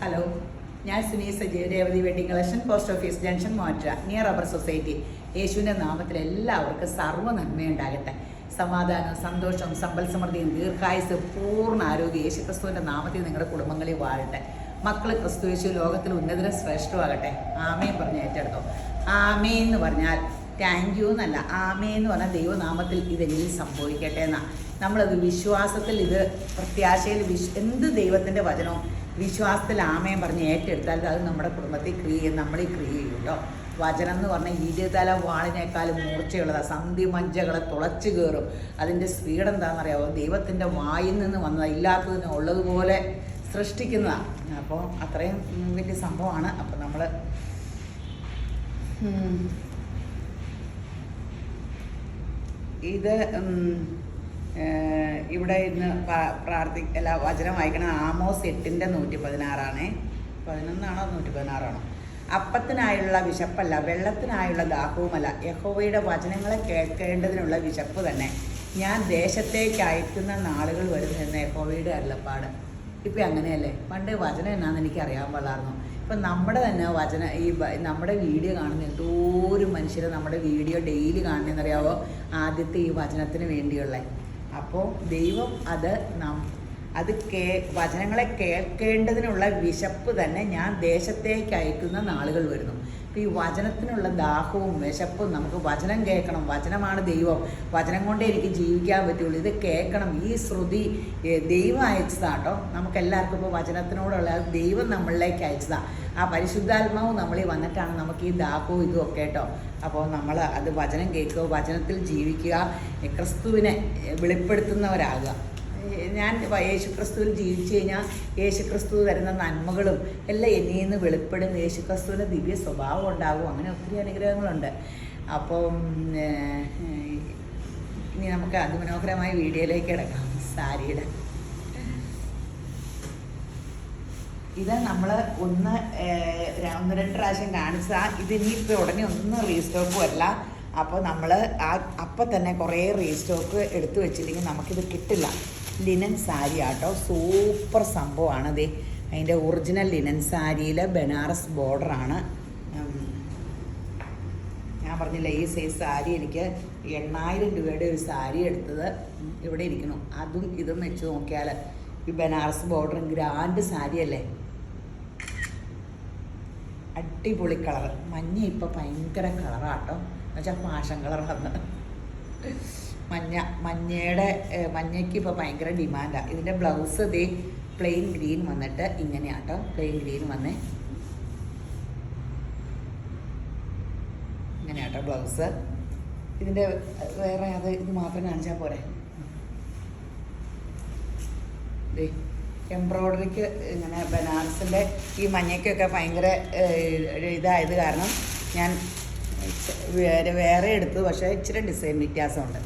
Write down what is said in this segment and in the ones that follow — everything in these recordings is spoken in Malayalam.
ഹലോ, ഞാൻ Suni Sajeev, Revathi wedding collection, post office junction, മോറ്റ നിയർ റബ്ബർ സൊസൈറ്റി. യേശുവിൻ്റെ നാമത്തിൽ എല്ലാവർക്കും സർവ്വ നന്മയുണ്ടാകട്ടെ. സമാധാനവും സന്തോഷവും സമ്പൽ സമൃദ്ധിയും ദീർഘായുസ് പൂർണ്ണ ആരോഗ്യം യേശുക്രിസ്തുവിൻ്റെ നാമത്തിൽ നിങ്ങളുടെ കുടുംബങ്ങളിൽ വാഴട്ടെ. മക്കൾ ക്രിസ്തു യേശു ലോകത്തിൽ ഉന്നതരും ശ്രേഷ്ഠമാകട്ടെ. ആമേൻ പറഞ്ഞ് ഏറ്റെടുത്തോ. ആമേൻ എന്ന് പറഞ്ഞാൽ താങ്ക് യു എന്നല്ല, ആമേൻ എന്ന് പറഞ്ഞാൽ ദൈവനാമത്തിൽ ഇതെങ്കിലും സംഭവിക്കട്ടെ എന്നാണ്. നമ്മളത് വിശ്വാസത്തിൽ, ഇത് പ്രത്യാശയിൽ എന്ത് ദൈവത്തിൻ്റെ വചനവും വിശ്വാസത്തിൽ ആമേൻ പറഞ്ഞ് ഏറ്റെടുത്താൽ അത് നമ്മുടെ കുടുംബത്തിൽ നമ്മളീ ചെയ്യും കേട്ടോ. വചനം എന്ന് പറഞ്ഞാൽ 20 വാളിനേക്കാളും മൂർച്ചയുള്ളതാണ്. സന്ധിമജ്ജകളെ തുളച്ചു കയറും. അതിൻ്റെ സ്പീഡ് എന്താണെന്നറിയാമോ? ദൈവത്തിൻ്റെ വായിൽ നിന്ന് വന്നതാണ്. ഇല്ലാത്തതിനെ ഉള്ളതുപോലെ സൃഷ്ടിക്കുന്നതാണ്. അപ്പോൾ അത്രയും വലിയ സംഭവമാണ്. അപ്പോൾ നമ്മൾ ഇത് ഇവിടെ ഇന്ന് വചനം വായിക്കണം. ആമോസ് 8:116 11 116 അപ്പത്തിനായുള്ള വിശപ്പല്ല, വെള്ളത്തിനായുള്ള ദാഹവുമല്ല, യഹോവയുടെ വചനങ്ങളെ കേൾക്കേണ്ടതിനുള്ള വിശപ്പ് തന്നെ ഞാൻ ദേശത്തേക്ക് അയക്കുന്ന നാളുകൾ വരുന്നു എന്ന യഹോവയുടെ അരുളപ്പാട്. ഇപ്പം അങ്ങനെയല്ലേ? പണ്ട് വചനം എന്നാന്ന് എനിക്ക് അറിയാൻ പാടില്ലായിരുന്നു. ഇപ്പം നമ്മുടെ തന്നെ നമ്മുടെ വീഡിയോ കാണുന്ന എന്തോരം മനുഷ്യർ നമ്മുടെ വീഡിയോ ഡെയിലി കാണുന്നതെന്നറിയാവോ? ആദ്യത്തെ ഈ വചനത്തിന് വേണ്ടിയുള്ള. അപ്പോൾ ദൈവം വചനങ്ങളെ കേൾക്കേണ്ടതിനുള്ള വിശപ്പ് തന്നെ ഞാൻ ദേശത്തേക്ക് അയക്കുന്ന നാളുകൾ വരുന്നു. അപ്പോൾ ഈ വചനത്തിനുള്ള ദാഹവും വിശപ്പും, നമുക്ക് വചനം കേൾക്കണം. വചനമാണ് ദൈവം. വചനം കൊണ്ടേ എനിക്ക് ജീവിക്കാൻ പറ്റുള്ളൂ. ഇത് കേൾക്കണം. ഈ ശ്രുതി ദൈവം അയച്ചതാട്ടോ. നമുക്കെല്ലാവർക്കും ഇപ്പോൾ വചനത്തിനോടുള്ള ദൈവം നമ്മളിലേക്ക് അയച്ചതാണ്. ആ പരിശുദ്ധാത്മാവ് നമ്മളിൽ വന്നിട്ടാണ് നമുക്ക് ഈ ദാഹവും ഇതും ഒക്കെ കേട്ടോ. അപ്പോൾ നമ്മൾ അത് വചനം കേൾക്കുക, വചനത്തിൽ ജീവിക്കുക, ക്രിസ്തുവിനെ വെളിപ്പെടുത്തുന്നവരാകുക. ഞാൻ യേശുക്രിസ്തുവിൽ ജീവിച്ചു കഴിഞ്ഞാൽ യേശുക്രിസ്തു തരുന്ന നന്മകളും എല്ലാം എന്നിൽ നിന്ന് വെളിപ്പെടും. യേശുക്രിസ്തുവിൻ്റെ ദിവ്യ സ്വഭാവം ഉണ്ടാകും. അങ്ങനെ ഒത്തിരി അനുഗ്രഹങ്ങളുണ്ട്. അപ്പം ഇനി നമുക്ക് അതിമനോഹരമായ വീഡിയോയിലേക്ക് കിടക്കാം. സാരിയുടെ ഇത് നമ്മൾ ഒന്ന് രണ്ട് പ്രാവശ്യം കാണിച്ചതാണ്. ഇതിനിപ്പോൾ ഉടനെ ഒന്നും റീസ്റ്റോക്ക് വരില്ല. അപ്പോൾ നമ്മൾ അപ്പം തന്നെ കുറേ റീസ്റ്റോക്ക് എടുത്തു വെച്ചില്ലെങ്കിൽ നമുക്കിത് കിട്ടില്ല. ലിനൻ സാരി ആട്ടോ, സൂപ്പർ സംഭവമാണ്. അതെ, അതിൻ്റെ ഒറിജിനൽ ലിനൻ സാരിയിൽ ബനാറസ് ബോർഡറാണ്. ഞാൻ പറഞ്ഞില്ല, ഈ സൈസ് സാരി എനിക്ക് 8000 രൂപയുടെ ഒരു സാരി എടുത്തത് ഇവിടെ ഇരിക്കുന്നു. അതും ഇതും വെച്ച് നോക്കിയാൽ ഈ ബനാറസ് ബോർഡറും ഗ്രാൻഡ് സാരിയല്ലേ. അടിപൊളി കളർ. മഞ്ഞ ഇപ്പോൾ ഭയങ്കര കളറാട്ടോ, എന്നുവെച്ചാൽ ഫാഷൻ കളറാണ്. മഞ്ഞയ്ക്ക് ഇപ്പോൾ ഭയങ്കര ഡിമാൻഡാണ്. ഇതിൻ്റെ ബ്ലൗസ് ഇതേ പ്ലെയിൻ ഗ്രീൻ വന്നിട്ട് ഇങ്ങനെയാട്ടോ. പ്ലെയിൻ ഗ്രീൻ വന്നേ ഇങ്ങനെയാട്ടോ ബ്ലൗസ്. ഇതിൻ്റെ വേറെ ഇത് മാത്രം കാണിച്ചാൽ പോരെ. എംബ്രോയ്ഡറിക്ക് ഇങ്ങനെ ബനാറസിൻ്റെ ഈ മഞ്ഞയ്ക്കൊക്കെ ഭയങ്കര ഇതായത് കാരണം ഞാൻ വേറെ എടുത്തു. പക്ഷേ ഇച്ചിരി ഡിസൈൻ വ്യത്യാസമുണ്ട്.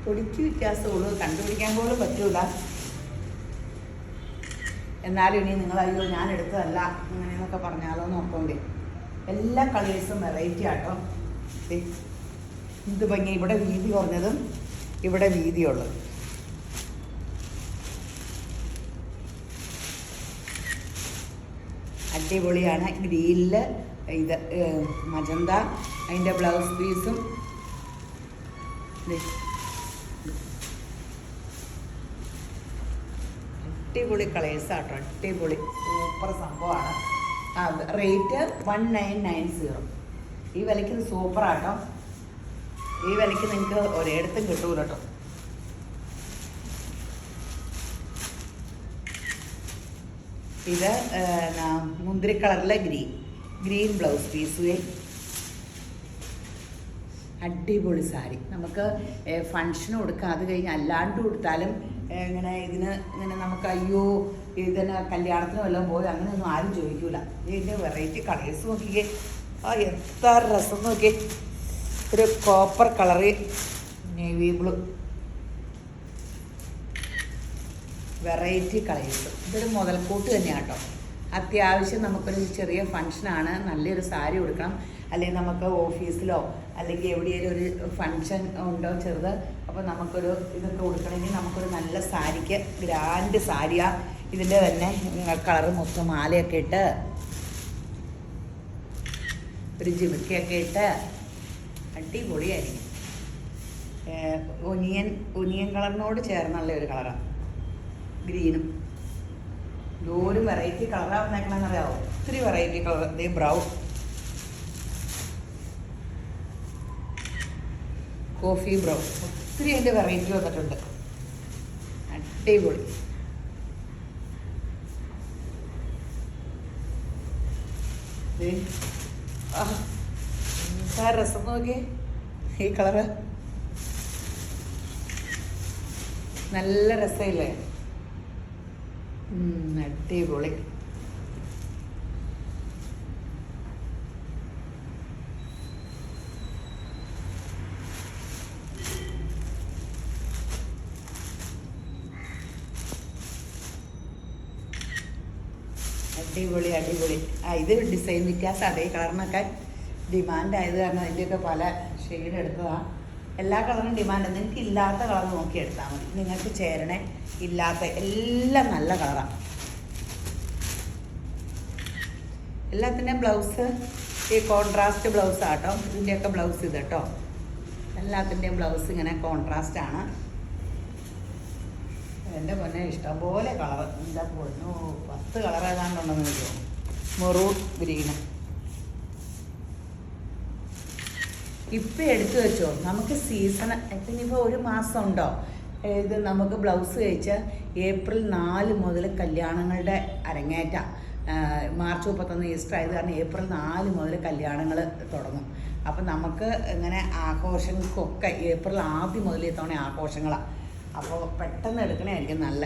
പൊടിക്ക് വ്യത്യാസമുള്ളൂ, കണ്ടുപിടിക്കാൻ പോലും പറ്റൂല. എന്നാലും ഇനി നിങ്ങൾ അയ്യോ ഞാൻ എടുത്തതല്ല അങ്ങനെയെന്നൊക്കെ പറഞ്ഞാലോ എന്ന് ഓർത്തോണ്ടേ. എല്ലാ കളേഴ്സും വെറൈറ്റി ആട്ടോ. ഇത് ഭംഗി. ഇവിടെ വീതി കുറഞ്ഞതും ഇവിടെ വീതിയുള്ളത്. അടിപൊളിയാണ്. ഗ്രീനിൽ ഇത് മജന്ത, അതിൻ്റെ ബ്ലൗസ് പീസും അടിപൊളി കളേഴ്സ് ആട്ടോ. അടിപൊളി സൂപ്പർ സംഭവമാണ്. റേറ്റ് 1990. ഈ വിലയ്ക്ക് സൂപ്പർ ആട്ടോ. ഈ വിലയ്ക്ക് നിങ്ങൾക്ക് ഒരിടത്തും കിട്ടൂല കേട്ടോ. ഇത് മുന്തിരി കളറിലെ ഗ്രീൻ ബ്ലൗസ് പീസ്. അടിപൊളി സാരി. നമുക്ക് ഫങ്ഷന് കൊടുക്കാം. അത് കഴിഞ്ഞ് അല്ലാണ്ട് കൊടുത്താലും ഇങ്ങനെ നമുക്ക് അയ്യോ ഇതിന് കല്യാണത്തിന് വല്ലതും പോയി അങ്ങനെയൊന്നും ആരും ചോദിക്കൂല. ഇതിൻ്റെ വെറൈറ്റി കളേഴ്സ് നോക്കിക്കേ. എത്ര രസം നോക്കിയേ. ഒരു copper colour, navy blue, variety colours. ഇതൊരു മുതൽക്കൂട്ട് തന്നെയാണ് കേട്ടോ. അത്യാവശ്യം നമുക്കൊരു ചെറിയ ഫങ്ഷനാണ്, നല്ലൊരു സാരി കൊടുക്കണം. അല്ലെങ്കിൽ നമുക്ക് ഓഫീസിലോ അല്ലെങ്കിൽ എവിടെയെങ്കിലും ഒരു ഫങ്ഷൻ ഉണ്ടോ ചെറുത്, അപ്പോൾ നമുക്കൊരു ഇതൊക്കെ കൊടുക്കണമെങ്കിൽ നമുക്കൊരു നല്ല സാരിക്ക് ഗ്രാൻഡ് സാരിയാണ് ഇതിൻ്റെ തന്നെ കളറ് മൊത്തം മാലയൊക്കെ ഇട്ട് ഒരു ജിമിക്കൊക്കെ ഇട്ട് അടിപൊളിയായിരിക്കും. ഒനിയൻ കളറിനോട് ചേർന്നുള്ള ഒരു കളറാണ് ഗ്രീനും. ഒരു വെറൈറ്റി കളറാണ് വന്നേക്കണമെന്ന് അറിയാമോ? ഒത്തിരി വെറൈറ്റി കളർ. ഇതേ ബ്രൗൺ, കോഫി ബ്രൗൺ, ഒത്തിരി അതിൻ്റെ വെറൈറ്റി വന്നിട്ടുണ്ട്. അടിപൊളി. ആ രസം നോക്കിയേ, ഈ കളറ് നല്ല രസമില്ലേ? അടിപൊളി. അടിപൊളി അടിപൊളി. ഇത് ഡിസൈൻ വ്യത്യാസമാണ്. ഈ കളറിനൊക്കെ ഡിമാൻഡ് ആയത് കാരണം അതിൻ്റെയൊക്കെ പല ഷെയ്ഡ് എടുത്തതാണ്. എല്ലാ കളറും ഡിമാൻഡ്. നിങ്ങൾക്ക് ഇല്ലാത്ത കളർ നോക്കി എടുത്താൽ മതി. നിങ്ങൾക്ക് ചേരണേ ഇല്ലാത്ത എല്ലാം നല്ല കളറാണ്. എല്ലാത്തിൻ്റെയും ബ്ലൗസ് ഈ കോൺട്രാസ്റ്റ് ബ്ലൗസാണ് കേട്ടോ. ഇതിൻ്റെയൊക്കെ ബ്ലൗസ് ഇത് കേട്ടോ. എല്ലാത്തിൻ്റെയും ബ്ലൗസ് ഇങ്ങനെ കോൺട്രാസ്റ്റ് ആണ്. എൻ്റെ പൊന്നെ ഇഷ്ടംപോലെ കളർ. എന്താ പൊന്നു 10 കളർ ഏതാണ്ടുണ്ടെന്ന് എനിക്ക് തോന്നുന്നു. മെറൂൺ ഗ്രീന് ഇപ്പം എടുത്തു വെച്ചോ. നമുക്ക് സീസൺ ഇപ്പം ഇനിയിപ്പോൾ 1 മാസം ഉണ്ടോ ഇത്. നമുക്ക് ബ്ലൗസ് കഴിച്ച് ഏപ്രിൽ 4 മുതൽ കല്യാണങ്ങളുടെ അരങ്ങേറ്റം. മാർച്ച് 31 ഈസ്റ്റർ ആയത് കാരണം ഏപ്രിൽ 4 മുതൽ കല്യാണങ്ങൾ തുടങ്ങും. അപ്പം നമുക്ക് ഇങ്ങനെ ആഘോഷങ്ങൾക്കൊക്കെ ഏപ്രിൽ ആദ്യം മുതൽ ഇത്തവണ ആഘോഷങ്ങളാണ്. അപ്പോൾ പെട്ടെന്ന് എടുക്കണമായിരിക്കും നല്ല.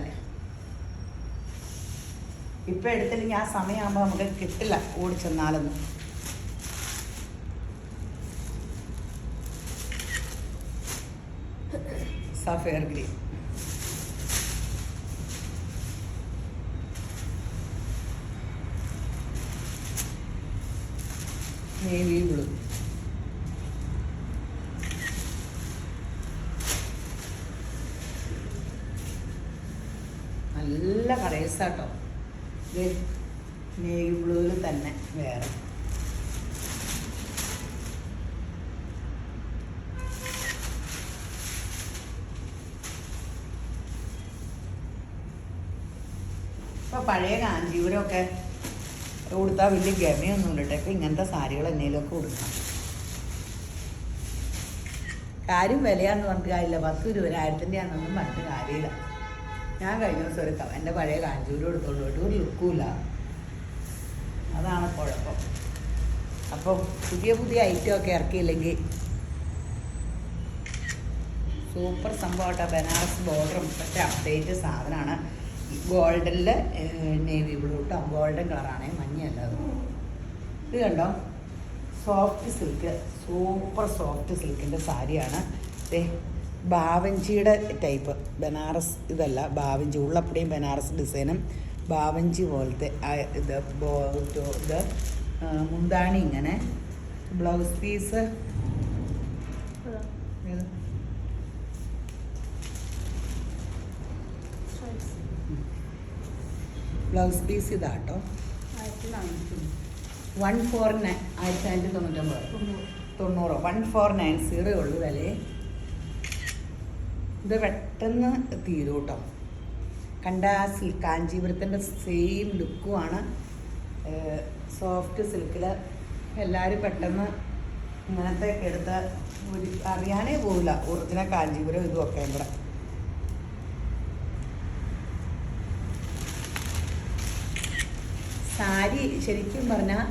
ഇപ്പം എടുത്തില്ലെങ്കിൽ ആ സമയമാകുമ്പോൾ നമുക്ക് കിട്ടില്ല ഓടിച്ചെന്നാലൊന്നും. സഫയർ ഗ്രീൻ, നേവി ബ്ലൂ, നല്ല കളേഴ്സാട്ടോ. ഇത് നേവി ബ്ലൂവിൽ തന്നെ വേറെ. ഇപ്പോൾ പഴയ കാഞ്ചീപുരമൊക്കെ കൊടുത്താൽ വലിയ ഗമയൊന്നും ഇല്ലട്ടെ. ഇപ്പം ഇങ്ങനത്തെ സാരികൾ എന്നേലൊക്കെ കൊടുക്കാം. കാര്യം വിലയാന്ന് പറഞ്ഞിട്ട് കാര്യമില്ല. 10 രൂപ 1000-ൻ്റെ ആണെന്നൊന്നും പറഞ്ഞിട്ട് കാര്യമില്ല. ഞാൻ കഴിഞ്ഞ ദിവസം ഒരു എൻ്റെ പഴയ കാഞ്ചൂരം എടുത്തോണ്ട് പോയിട്ട് ഒരു ലുക്കുമില്ല. അതാണ് കുഴപ്പം. അപ്പോൾ പുതിയ പുതിയ ഐറ്റമൊക്കെ ഇറക്കിയില്ലെങ്കിൽ സൂപ്പർ സംഭവമായിട്ടോ. ബനാറസ് ബോർഡറും പക്ഷേ അപ്ഡേറ്റ് സാധനമാണ്. ഗോൾഡനിൽ നേവി ബ്ലൂ കേട്ടോ. ഗോൾഡൻ കളറാണ്, മഞ്ഞയല്ല. ഇത് കണ്ടോ, സോഫ്റ്റ് സിൽക്ക്, സൂപ്പർ സോഫ്റ്റ് സിൽക്കിൻ്റെ സാരിയാണ്. ബാവഞ്ചിയുടെ ടൈപ്പ് ബനാറസ്. ഇതല്ല ബാവഞ്ചി, ഉള്ളപ്പടിയും ബനാറസ് ഡിസൈനും ബാവഞ്ചി പോലത്തെ ഇത് മുന്താണി ഇങ്ങനെ. ബ്ലൗസ് പീസ് ബ്ലൗസ് പീസ് ഇതാട്ടോ. 1490 1490 ഉള്ളു വില. ഇത് പെട്ടെന്ന് തീരും കേട്ടോ. കണ്ട കാഞ്ചീപുരത്തിൻ്റെ സെയിം ലുക്കുമാണ്. സോഫ്റ്റ് സിൽക്കിൽ എല്ലാവരും പെട്ടെന്ന് ഇങ്ങനത്തെ എടുത്ത് അറിയാനേ പോകില്ല ഒറിജിനൽ കാഞ്ചീപുരം ഇതുമൊക്കെ ഇവിടെ. സാരി ശരിക്കും പറഞ്ഞാൽ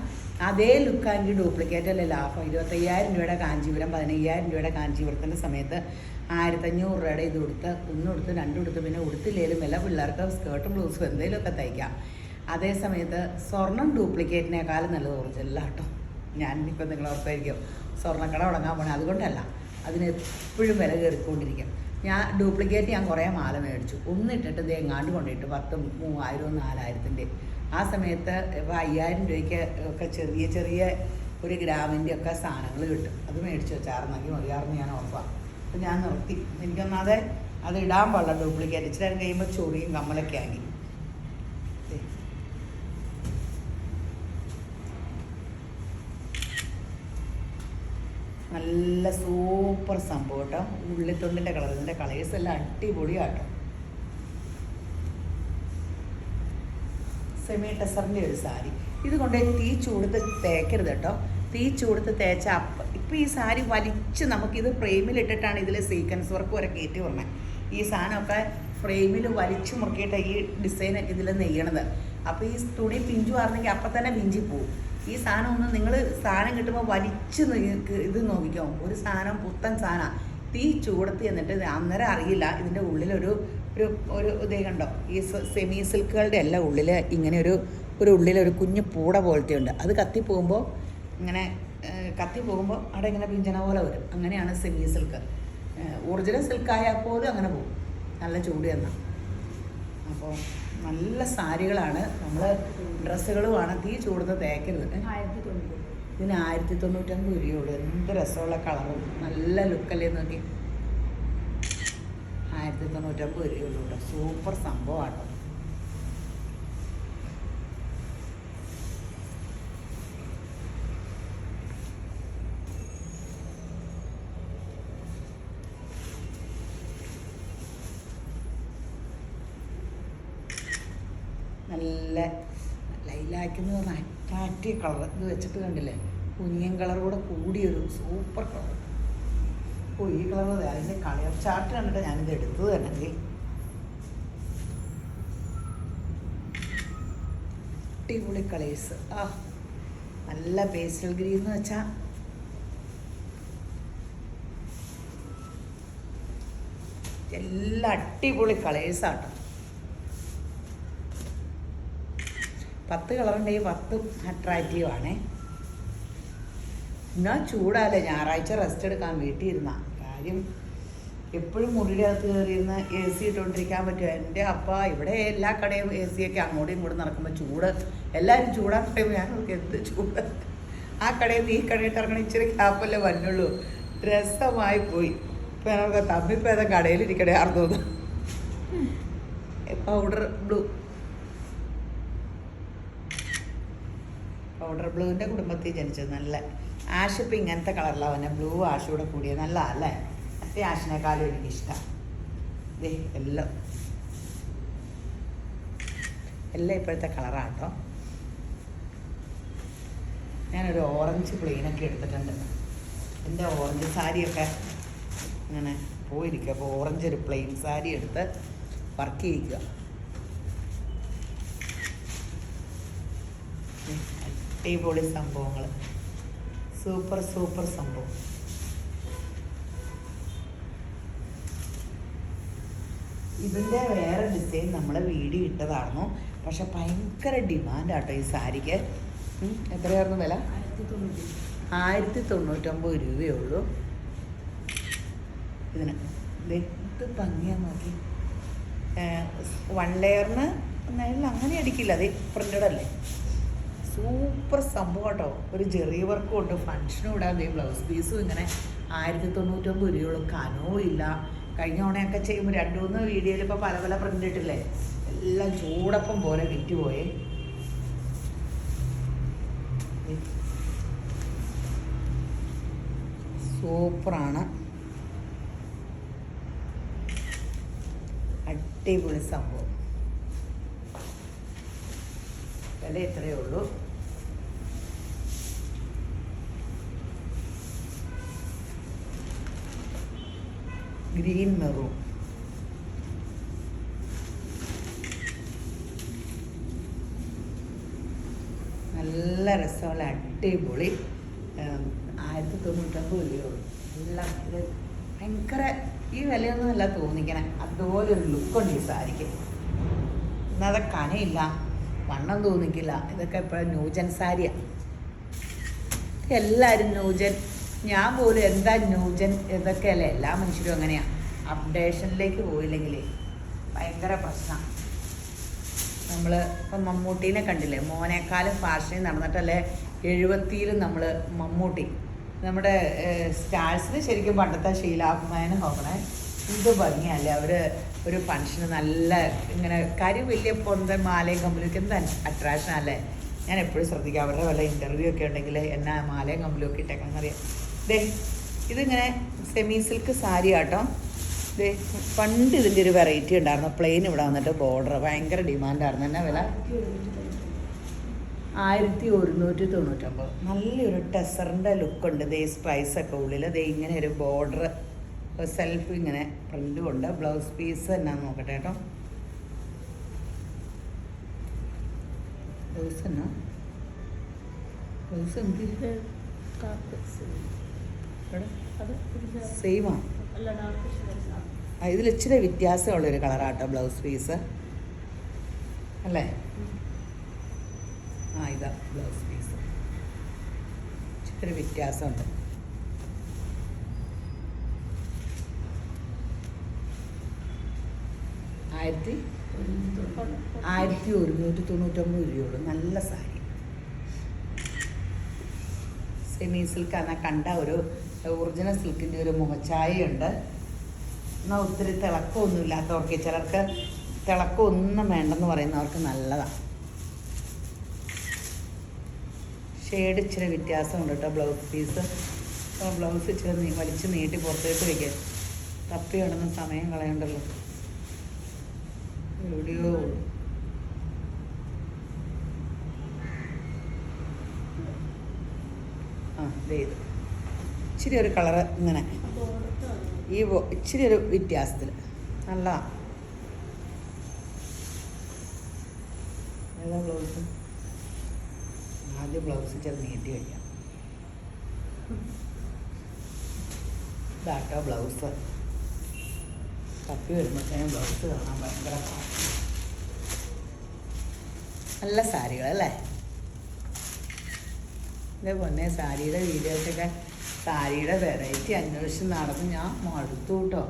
അതേ ലുക്കാണെങ്കിൽ ഡ്യൂപ്ലിക്കേറ്റ് അല്ലേ ലാഭം. 25,000 രൂപയുടെ കാഞ്ചീപുരം 15,000 രൂപയുടെ കാഞ്ചീപുരത്തിൻ്റെ സമയത്ത് 1500 രൂപയുടെ ഇത് കൊടുത്ത് 1 കൊടുത്ത് 2 കൊടുത്ത് പിന്നെ ഉടുത്തില്ലേലും എല്ലാ പിള്ളേർക്ക് സ്കേർട്ടും ബ്ലൗസും എന്തെങ്കിലുമൊക്കെ തയ്ക്കാം. അതേ സമയത്ത് സ്വർണം ഡ്യൂപ്ലിക്കേറ്റിനേക്കാളും നല്ലത് ഒറിജിനലാണ് കേട്ടോ. ഞാനിപ്പോൾ നിങ്ങൾ ഓർത്തായിരിക്കും സ്വർണ്ണക്കട തുടങ്ങാൻ പോണേ. അതുകൊണ്ടല്ല, അതിന് എപ്പോഴും വില കയറിക്കൊണ്ടിരിക്കും. ഡ്യൂപ്ലിക്കേറ്റ് ഞാൻ കുറേ മാല മേടിച്ചു. ഒന്നിട്ടിട്ട് ഇത് എങ്ങാണ്ട് കൊണ്ടിട്ട് 10,000, 3,000, 4,000-ൻ്റെ. ആ സമയത്ത് ഇപ്പോൾ 5,000 രൂപയ്ക്ക് ഒക്കെ ചെറിയ ചെറിയ 1 ഗ്രാമിൻ്റെ ഒക്കെ സാധനങ്ങൾ കിട്ടും. അത് മേടിച്ച് വെച്ചാർന്നെങ്കിൽ മതിയാർന്ന് ഞാൻ ഓർക്കാം. അപ്പോൾ ഞാൻ നിർത്തി. എനിക്കൊന്നാതെ അത് ഇടാൻ പാടില്ല ഡ്യൂപ്ലിക്കേറ്റ്. ഇച്ചിരി കഴിയുമ്പോൾ ചൊറിയും കമ്മലൊക്കെ ആക്കി. നല്ല സൂപ്പർ സംഭവം കേട്ടോ. ഉള്ളിത്തൊണ്ടിൻ്റെ കളർ, ഇതിൻ്റെ കളേഴ്സ് എല്ലാം അടിപൊളിയാട്ടോ. സെമി ടെസറിൻ്റെ ഒരു സാരി. ഇത് കൊണ്ടുപോയി തീ ചൂടത്ത് തേക്കരുത് കേട്ടോ. തീ ചൂടത്ത് തേച്ച ഇപ്പം ഈ സാരി വലിച്ച് നമുക്കിത് ഫ്രെയിമിലിട്ടിട്ടാണ് ഇതിൽ സീക്വൻസ് വർക്ക് വരെ കയറ്റി പറഞ്ഞത്. ഈ സാധനമൊക്കെ ഫ്രെയിമിൽ വലിച്ചു മുറുക്കിയിട്ട് ഈ ഡിസൈനൊക്കെ ഇതിൽ നെയ്യണത്. അപ്പോൾ ഈ തുണി പിഞ്ചു ആയിരുന്നെങ്കിൽ അപ്പം തന്നെ പിഞ്ചി പോവും. ഈ സാധനം ഒന്ന് നിങ്ങൾ സാധനം കിട്ടുമ്പോൾ വലിച്ച് ഇത് നോക്കിക്കോ. ഒരു സാധനം പുത്തൻ സാധനം തീ ചൂടത്തി എന്നിട്ട് അന്നേരം അറിയില്ല ഇതിൻ്റെ ഉള്ളിലൊരു ഒരു ഒരു ഇതേ കണ്ടോ. ഈ സെമി സിൽക്കുകളുടെ എല്ലാം ഉള്ളിൽ ഇങ്ങനെ ഒരു ഉള്ളിലൊരു കുഞ്ഞു പൂട പോലത്തെ ഉണ്ട്. അത് കത്തിപ്പോകുമ്പോൾ ഇങ്ങനെ കത്തിപ്പോകുമ്പോൾ അവിടെ ഇങ്ങനെ പിഞ്ചന പോലെ വരും. അങ്ങനെയാണ് സെമി സിൽക്ക്. ഒറിജിനൽ സിൽക്കായാൽ പോലും അങ്ങനെ പോകും, നല്ല ചൂട് എന്നാൽ. അപ്പോൾ നല്ല സാരികളാണ്, നമ്മൾ ഡ്രസ്സുകളുമാണ്. തീ ചൂടുന്ന തേക്കരുത്. ഇതിന് 1099 രൂപയുള്ളൂ. എന്ത് രസമുള്ള കളറും നല്ല ലുക്കല്ലേ നോക്കി. 1099 രൂപയുള്ളൂ കേട്ടോ. സൂപ്പർ സംഭവമാട്ടോ. നല്ല ലൈലാക്കെന്ന് പറഞ്ഞാൽ അട്രാക്റ്റീവ് കളർ. ഇത് വെച്ചിട്ട് കണ്ടില്ലേ, കുഞ്ഞൻ കളർ കൂടെ കൂടിയൊരു സൂപ്പർ കളർ. അപ്പോൾ ഈ കളർ അതിൻ്റെ കളർ ചാർട്ട് കണ്ടിട്ട് ഞാനിത് എടുത്തത് തന്നെ. അടിപൊളി കളേഴ്സ്. നല്ല പേസ്റ്റൽ ഗ്രീൻ എന്ന് വെച്ചാൽ എല്ലാ അടിപൊളി കളേഴ്സാട്ടോ. 10 കളറുണ്ടെങ്കിൽ 10 അട്രാക്റ്റീവാണേ. എന്നാൽ ചൂടാല്ലേ, ഞായറാഴ്ച റെസ്റ്റ് എടുക്കാൻ വീട്ടിൽ ഇരുന്ന കാര്യം. എപ്പോഴും മുറിയുടെ അകത്ത് കയറിയിരുന്ന് AC ഇട്ടുകൊണ്ടിരിക്കാൻ പറ്റുമോ? എൻ്റെ അപ്പ ഇവിടെ എല്ലാ കടയും AC ഒക്കെ അങ്ങോട്ടും ഇങ്ങോട്ടും നടക്കുമ്പോൾ ചൂട്, എല്ലാവരും ചൂടാൻ പറയുമ്പോൾ ഞാൻ എന്ത് ചൂട്. ആ കടയിൽ നിന്ന് ഈ കടയിട്ട് ഇറങ്ങണ ഇച്ചിരി ക്യാപ്പല്ലേ വന്നുള്ളൂ. രസമായി പോയി. ഇപ്പം ഞങ്ങൾക്ക് തമ്മിപ്പേത കടയിലിരിക്കണേ തോന്നുന്നു. പൗഡർ ബ്ലൂവിൻ്റെ കുടുംബത്തിൽ ജനിച്ചത്. നല്ല ആഷ്. ഇപ്പം ഇങ്ങനത്തെ കളറിലാണ് വന്നെ. ബ്ലൂ ആഷ് കൂടെ കൂടിയത് നല്ലതല്ലേ. മറ്റേ ആഷിനേക്കാളും എനിക്കിഷ്ടം. എല്ലാം ഇപ്പോഴത്തെ കളറാണ് കേട്ടോ. ഞാനൊരു ഓറഞ്ച് പ്ലെയിനൊക്കെ എടുത്തിട്ടുണ്ട്. എൻ്റെ ഓറഞ്ച് സാരിയൊക്കെ ഇങ്ങനെ പോയിരിക്കുക. അപ്പോൾ ഓറഞ്ച് ഒരു പ്ലെയിൻ സാരി എടുത്ത് വർക്ക് ചെയ്യിക്കുക. അടിപൊളി സംഭവങ്ങൾ, സൂപ്പർ സംഭവം. ഇതിൻ്റെ വേറെ ഡിസൈൻ നമ്മൾ വീഡിയോ ഇട്ടതായിരുന്നു. പക്ഷെ ഭയങ്കര ഡിമാൻഡാട്ടോ ഈ സാരിക്ക്. എത്രയായിരുന്നു വില? 1099 രൂപയേ ഉള്ളൂ ഇതിന്. ഇത് ഭംഗിയാന്ന് നോക്കി. 1 ലെയറിന് അങ്ങനെ അടിക്കില്ല, അത് പ്രിൻ്റഡ് അല്ലേ. സൂപ്പർ സംഭവം കേട്ടോ. ഒരു ജെറി വർക്കും ഉണ്ട്. ഫങ്ഷനും ഇടാൻ ബ്ലൗസ് പീസും ഇങ്ങനെ 1099 രൂപയോളം. കനവും ഇല്ല. കഴിഞ്ഞ ഓണയൊക്കെ ചെയ്യുമ്പോൾ 2-3 വീഡിയോയിൽ ഇപ്പോൾ പല പ്രിൻ്റ് ഇട്ടില്ലേ, എല്ലാം ചൂടപ്പം പോലെ വിറ്റുപോയേ. സൂപ്പറാണ്, അടിപൊളി സംഭവം. വില എത്രയേ ഉള്ളൂ. Green maroon. നല്ല രസമുള്ള അടിപൊളി. 1099 രൂപയുള്ളൂ. എല്ലാം ഇത് ഭയങ്കര ഈ വിലയൊന്നുമല്ല തോന്നിക്കണേ. അതുപോലൊരു ലുക്കുണ്ട് ഈ സാരിക്ക്. എന്നാൽ കനയില്ല, വണ്ണം തോന്നിക്കില്ല. ഇതൊക്കെ എപ്പോഴും ന്യൂജൻ സാരിയാണ്. എല്ലാവരും ന്യൂജൻ, ഞാൻ പോലും എന്താ ന്യൂജൻ ഇതൊക്കെയല്ലേ. എല്ലാ മനുഷ്യരും അങ്ങനെയാണ്. അപ്ഡേഷനിലേക്ക് പോയില്ലെങ്കിൽ ഭയങ്കര പ്രശ്നമാണ്. നമ്മൾ ഇപ്പം മമ്മൂട്ടീനെ കണ്ടില്ലേ, മോനേക്കാളും ഫാഷനിൽ നടന്നിട്ടല്ലേ 70-ലും നമ്മൾ മമ്മൂട്ടി. നമ്മുടെ സ്റ്റാർസിന് ശരിക്കും പണ്ടത്തെ ഷീലാമ്മേനെ നോക്കണേ. ഇത് ഭംഗിയല്ലേ. അവർ ഒരു ഫങ്ഷന് നല്ല ഇങ്ങനെ കാര്യം വലിയ പൊന്തൻ മാലയും കമ്പലൊക്കെ എന്താ അട്രാക്ഷനല്ലേ. ഞാൻ എപ്പോഴും ശ്രദ്ധിക്കാം അവരുടെ വല്ല ഇൻ്റർവ്യൂ ഒക്കെ ഉണ്ടെങ്കിൽ എന്നാ മാലയും കമ്പലും ഒക്കെ ഇട്ടേക്കാന്നറിയാം. ഇതിങ്ങനെ സെമി സിൽക്ക് സാരി ആട്ടോ. ഇത് പണ്ട് ഇതിൻ്റെ ഒരു വെറൈറ്റി ഉണ്ടായിരുന്നു, പ്ലെയിൻ ഇവിടെ വന്നിട്ട് ബോർഡർ ഭയങ്കര ഡിമാൻഡായിരുന്നു. എന്നാ വില? 1199. നല്ലൊരു ടെസറിൻ്റെ ലുക്കുണ്ട്. ദേ സ്പൈസൊക്കെ ഉള്ളിൽ ദേ ഇങ്ങനെ ഒരു ബോർഡർ സെൽഫ് ഇങ്ങനെ പ്രിൻറ്റും ഉണ്ട്. ബ്ലൗസ് പീസ് എന്നാന്ന് നോക്കട്ടെ കേട്ടോ. ബ്ലൗസ് എന്നാ ബ്ലൗസ് എന്ത് സെയിമാണ്. ഇതിൽ ഇച്ചിരി വ്യത്യാസമുള്ളൊരു കളറാട്ടോ ബ്ലൗസ് പീസ് അല്ലേ? ഇതാ ബ്ലൗസ് പീസ്, ഇച്ചിരി വ്യത്യാസമുണ്ട്. ആയിരത്തി 1199 രൂപയുള്ളൂ. നല്ല സാരി, സെമി സിൽക്കാണ്. കണ്ട ഒരു ഒറിജിനൽ സിൽക്കിൻ്റെ ഒരു മുഖച്ചായയുണ്ട്. എന്നാൽ ഒത്തിരി തിളക്കമൊന്നും ഇല്ലാത്തവർക്ക്, ചിലർക്ക് തിളക്കമൊന്നും വേണ്ടെന്ന് പറയുന്നവർക്ക് നല്ലതാണ്. ഷെയ്ഡ് ഇച്ചിരി വ്യത്യാസമുണ്ട് കേട്ടോ ബ്ലൗസ് പീസ്. ബ്ലൗസ് ഇച്ചിരി വലിച്ച് നീട്ടി പുറത്തേക്ക് വയ്ക്കുക. തപ്പി കിടന്ന് സമയം കളയണ്ടല്ലോ. എവിടെയോ ഇത് ഇച്ചിരി ഒരു കളറ് ഇങ്ങനെ ഇച്ചിരി ഒരു വ്യത്യാസത്തിൽ നല്ലതാണ്. ഏതാ ബ്ലൗസ്? ആദ്യം ബ്ലൗസ് ചെന്ന് നീട്ടി വയ്ക്കാം. ഇതാട്ടോ ബ്ലൗസ്. തപ്പി വരുമ്പോഴത്തേനും ബ്ലൗസ് കാണാൻ ഭയങ്കര നല്ല സാരികളല്ലേ? ഇതേ പൊന്നെ സാരിയുടെ വീഡിയോസൊക്കെ സാരിയുടെ വെറൈറ്റി അന്വേഷിച്ച് നടന്ന് ഞാൻ മടുത്തു കേട്ടോ.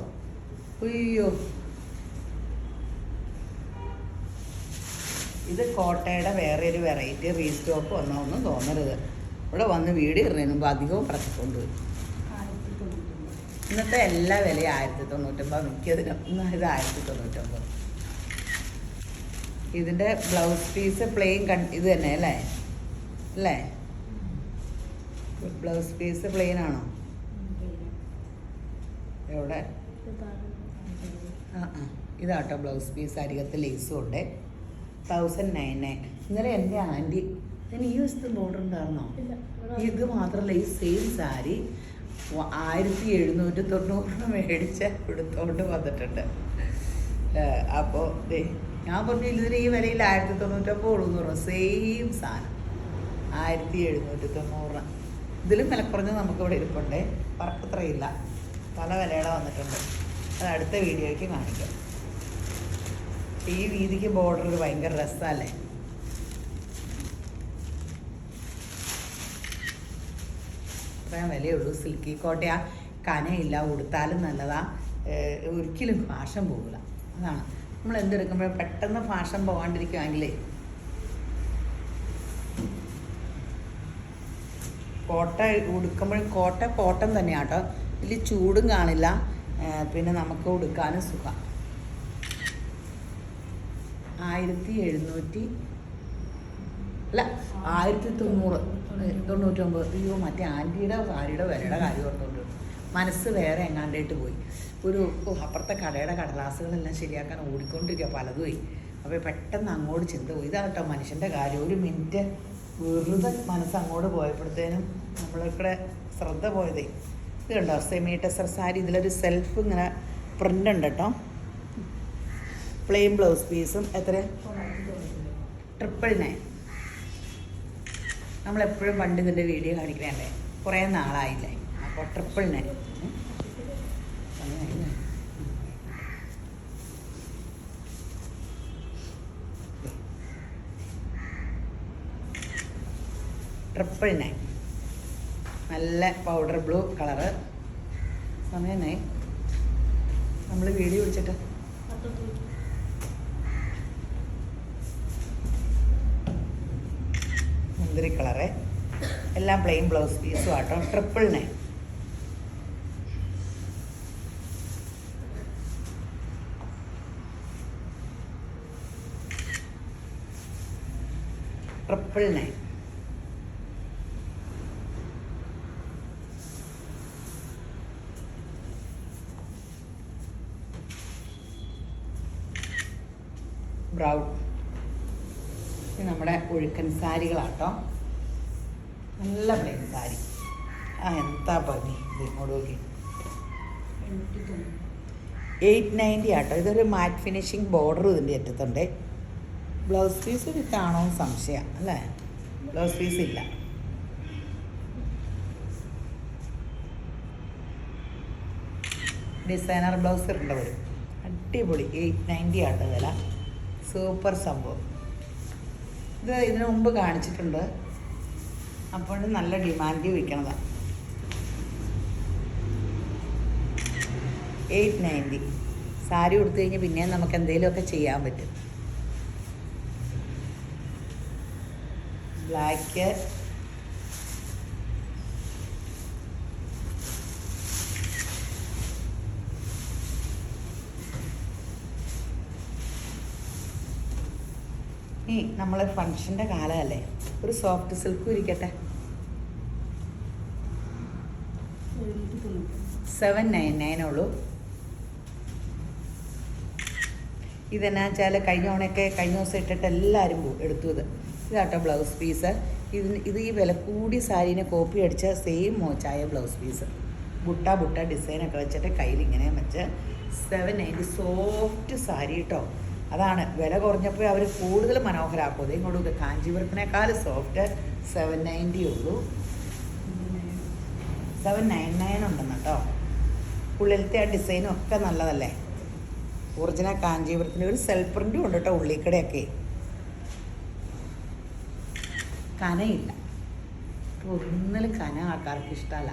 അയ്യോ, ഇത് കോട്ടയുടെ വേറെ ഒരു വെറൈറ്റി റീസ്റ്റോക്ക് വന്നോന്നും തോന്നരുത്. ഇവിടെ വന്ന് വീഡിയോ ഇടുന്നതിന് അധികവും പ്രശ്നമുണ്ട്. ഇന്നത്തെ എല്ലാ വിലയും 1099, മിക്കതിനും. ഇത് 1099. ഇതിൻ്റെ ബ്ലൗസ് പീസ് പ്ലെയിൻ ഇത് തന്നെ അല്ലേ? അല്ലേ? ബ്ലൗസ് പീസ് പ്ലെയിൻ ആണോ? എവിടെ? ഇതാട്ടോ ബ്ലൗസ് പീസ്. അരികത്ത് ലേസും ഉണ്ട്. 1099. ഇന്നലെ എൻ്റെ ആൻറ്റി ഞാൻ ഈ വശത്ത് ബോർഡർ ഉണ്ടായിരുന്നോ? ഇത് മാത്രമല്ല, ഈ സെയിം സാരി 1790 മേടിച്ച് എടുത്തോണ്ട് വന്നിട്ടുണ്ട്. അപ്പോൾ ഞാൻ പറഞ്ഞു ഇതിന് ഈ വിലയിൽ 1099 ഉള്ളൂ എന്ന് പറഞ്ഞു. സെയിം സാധനം 1790. ഇതിലും വിലക്കുറഞ്ഞ് നമുക്കിവിടെ ഇരിപ്പുണ്ടേ. പറക്കത്രയില്ല, പല വിലയുടെ വന്നിട്ടുണ്ട്. അത് അടുത്ത വീഡിയോയ്ക്ക് കാണിക്കാം. ഈ വീതിക്ക് ബോർഡർ ഭയങ്കര രസമല്ലേ? അത്രയും വിലയുള്ളൂ. സിൽക്കി കോട്ടയാ, കനയില്ല, ഉടുത്താലും നല്ലതാ. ഒരിക്കലും ഫാഷൻ പോകില്ല. അതാണ് നമ്മൾ എന്തെടുക്കുമ്പോഴും പെട്ടെന്ന് ഫാഷൻ പോകാണ്ടിരിക്കുവാണെങ്കിലേ കോട്ട ഉടുക്കുമ്പോഴും കോട്ടൺ തന്നെയാട്ടോ. ഇതിൽ ചൂടും കാണില്ല, പിന്നെ നമുക്ക് ഉടുക്കാനും സുഖം. 1700 അല്ല 1099. അയ്യോ, മറ്റേ ആൻറ്റിയുടെ സാരിയുടെ വിലയുടെ കാര്യം ഓർത്തുകൊണ്ട് മനസ്സ് വേറെ എങ്ങാണ്ടായിട്ട് പോയി. ഒരു അപ്പുറത്തെ കടയുടെ കടലാസുകളെല്ലാം ശരിയാക്കാൻ ഓടിക്കൊണ്ടിരിക്കുക പലതുമായി. അപ്പോൾ പെട്ടെന്ന് അങ്ങോട്ട് ചിന്ത പോയി. ഇതാട്ടോ മനുഷ്യൻ്റെ കാര്യം. ഒരു മിനിറ്റ് വെറുതെ മനസ്സ് അങ്ങോട്ട് പോയപ്പോഴത്തേനും നമ്മളിവിടെ ശ്രദ്ധ പോയതേ. ഇത് കണ്ടോ സെമി ടെസർ സാരി. ഇതിലൊരു സെൽഫ് ഇങ്ങനെ പ്രിൻ്റ് ഉണ്ട് കേട്ടോ. പ്ലെയിൻ ബ്ലൗസ് പീസും. എത്ര? 999. നമ്മളെപ്പോഴും പണ്ട് ഇതിൻ്റെ വീഡിയോ കാണിക്കണേ, കുറേ നാളായില്ലേ. അപ്പോൾ 999. നല്ല പൗഡർ ബ്ലൂ കളറ്. സമയമായി നമ്മൾ വീഡിയോ പിടിച്ചിട്ട്. മുന്തിരി കളറ്. എല്ലാം പ്ലെയിൻ ബ്ലൗസ് പീസും ആട്ടോ. 999. ബ്രൗൺ. ഇത് നമ്മുടെ ഒഴുക്കൻ സാരികളാട്ടോ, നല്ല പ്ലെയിൻ സാരി. എന്താ ഭംഗി, ഇത് ഇങ്ങോട്ട് നോക്കി. 890 ആട്ടോ. ഇതൊരു മാറ്റ് ഫിനിഷിങ് ബോർഡർ ഇതിൻ്റെ അറ്റത്തുണ്ട്. ബ്ലൗസ് പീസ് വിത്താണോ സംശയം അല്ലേ? ബ്ലൗസ് പീസ് ഇല്ല. ഡിസൈനർ ബ്ലൗസ് ഇടേണ്ട വരും. അടിപൊളി. 890 ആട്ടോ വില. സൂപ്പർ സംഭവം. ഇത് ഇതിനു മുമ്പ് കാണിച്ചിട്ടുണ്ട്, അപ്പോൾ നല്ല ഡിമാൻഡ് വയ്ക്കണതാണ്. 890. സാരി കൊടുത്തു കഴിഞ്ഞാൽ പിന്നെ നമുക്ക് എന്തെങ്കിലുമൊക്കെ ചെയ്യാൻ പറ്റും. ബ്ലാക്ക്, നമ്മളെ ഫങ്ഷൻ്റെ കാലമല്ലേ, ഒരു സോഫ്റ്റ് സിൽക്കും ഇരിക്കട്ടെ. 799 ഉള്ളൂ. ഇതെന്നാ വെച്ചാൽ കഴിഞ്ഞ ദിവസം ഇട്ടിട്ട് എല്ലാവരും എടുത്തു. ഇതാട്ടോ ബ്ലൗസ് പീസ്. ഇത് ഈ വില കൂടിയ സാരീനെ കോപ്പി അടിച്ച സെയിം മോച്ചായ ബ്ലൗസ് പീസ്. ബുട്ട ഡിസൈനൊക്കെ വെച്ചിട്ട് കയ്യിൽ ഇങ്ങനെ വെച്ച് 790. സോഫ്റ്റ് സാരി കേട്ടോ. അതാണ് വില കുറഞ്ഞപ്പോൾ അവർ കൂടുതൽ മനോഹരമാക്കും. ഇങ്ങോട്ട് കാഞ്ചീപുരത്തിനേക്കാൾ സോഫ്റ്റ് 790 ഉള്ളൂ. 799 ഉണ്ടെന്ന് കേട്ടോ. ഉള്ളിലത്തെ ആ ഡിസൈനും ഒക്കെ നല്ലതല്ലേ. ഒറിജിനൽ കാഞ്ചീപുരത്തിൻ്റെ ഒരു സെൽഫ് പ്രിൻറ്റും ഉണ്ട് കേട്ടോ. ഉള്ളിക്കടയൊക്കെ കനയില്ല. ഒന്നിലും കന ആൾക്കാർക്ക് ഇഷ്ടമല്ല.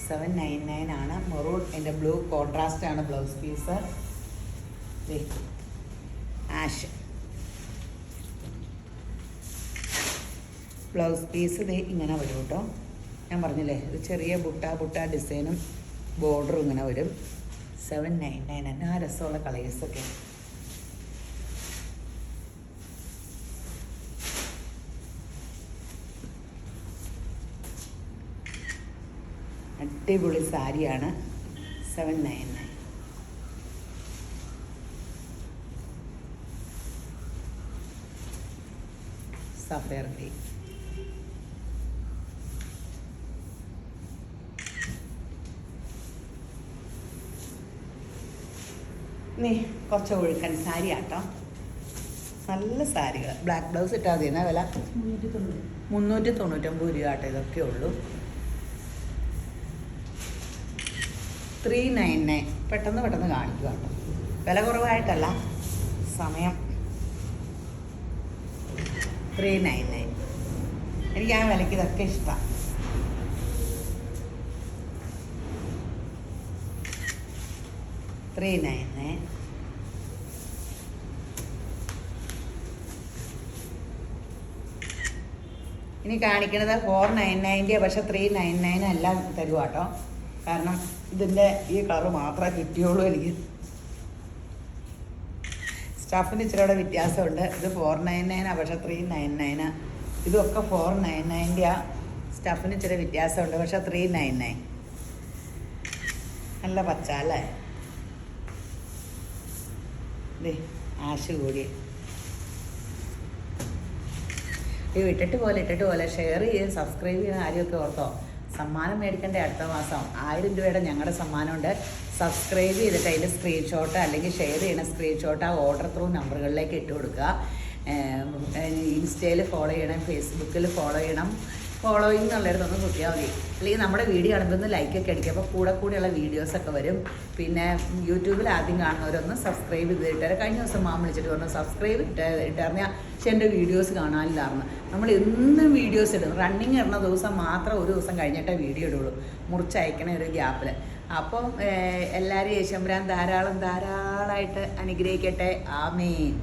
799 ആണ്. മെറൂൺ എൻ്റെ ബ്ലൂ കോൺട്രാസ്റ്റ് ആണ് blouse piece. Ash blouse piece ഇത് ഇങ്ങനെ വരും കേട്ടോ. ഞാൻ പറഞ്ഞില്ലേ, ഇത് ചെറിയ ബുട്ട ഡിസൈനും ബോർഡറും ഇങ്ങനെ വരും. 799. എന്നാ രസമുള്ള കളേഴ്സൊക്കെ. അടിപൊളി സാരിയാണ്. 799. Sapphire green. കുറച്ച് ഒഴുക്കൻ സാരി ആട്ടോ. നല്ല സാരികൾ. ബ്ലാക്ക് ബ്ലൗസ് ഇട്ടാൽ മതി. എന്നാ വില? 399 രൂപ ആട്ടോ. ഇതൊക്കെ ഉള്ളൂ. 399. പെട്ടെന്ന് കാണിക്കുക കേട്ടോ. വില കുറവായിട്ടല്ല, സമയം. 399. എനിക്ക് ആ വിലയ്ക്ക് ഇതൊക്കെ ഇഷ്ടമാണ്. ഇനി കാണിക്കുന്നത് 499. പക്ഷെ 399 എല്ലാം തരുക കേട്ടോ. കാരണം ഇതിൻ്റെ ഈ കളറ് മാത്രമേ കിട്ടിയുള്ളൂ എനിക്ക്. സ്റ്റഫിന് ഇച്ചിരിയുടെ വ്യത്യാസമുണ്ട്. ഇത് 499, പക്ഷെ 399. ഇതൊക്കെ 499. സ്റ്റഫിന് ഇച്ചിരി വ്യത്യാസമുണ്ട്, പക്ഷെ 399. നല്ല പച്ച അല്ലേ? ആഷ് കൂടി. ഇട്ടിട്ട് പോലെ ഷെയർ ചെയ്ത് സബ്സ്ക്രൈബ് ചെയ്യുന്ന കാര്യമൊക്കെ ഓർത്തോ. സമ്മാനം മേടിക്കേണ്ട അടുത്ത മാസം 1000 രൂപയുടെ ഞങ്ങളുടെ സമ്മാനമുണ്ട്. സബ്സ്ക്രൈബ് ചെയ്തിട്ട് അതിൽ സ്ക്രീൻഷോട്ട് അല്ലെങ്കിൽ ഷെയർ ചെയ്യുന്ന സ്ക്രീൻഷോട്ട് ആ ഓർഡർ ത്രൂ നമ്പറുകളിലേക്ക് ഇട്ട് കൊടുക്കുക. ഇൻസ്റ്റയിൽ ഫോളോ ചെയ്യണം, ഫേസ്ബുക്കിൽ ഫോളോ ചെയ്യണം. ഫോളോയിങ് എന്നുള്ളിടത്തൊന്ന് കുത്തിയാൽ മതി. അല്ലെങ്കിൽ നമ്മുടെ വീഡിയോ കാണുമ്പോൾ ഒന്ന് ലൈക്കൊക്കെ അടിക്കുക. അപ്പോൾ കൂടെയുള്ള വീഡിയോസൊക്കെ വരും. പിന്നെ യൂട്യൂബിൽ ആദ്യം കാണുന്നവരൊന്ന് സബ്സ്ക്രൈബ് ചെയ്തിട്ട്. കഴിഞ്ഞ ദിവസം മാം വിളിച്ചിട്ട് പറഞ്ഞു സബ്സ്ക്രൈബ് ഇട്ടറിഞ്ഞാൽ പക്ഷെ എൻ്റെ വീഡിയോസ് കാണാനില്ലായിരുന്നു. നമ്മൾ എന്നും വീഡിയോസ് ഇടും. റണ്ണിങ് ഇടുന്ന ദിവസം മാത്രം ഒരു ദിവസം കഴിഞ്ഞിട്ടേ വീഡിയോ ഇടുള്ളൂ, മുറിച്ചയക്കണ ഒരു ഗ്യാപ്പിൽ. അപ്പം എല്ലാവരും യേശുമ്പുരാൻ ധാരാളമായിട്ട് അനുഗ്രഹിക്കട്ടെ. ആമേൻ.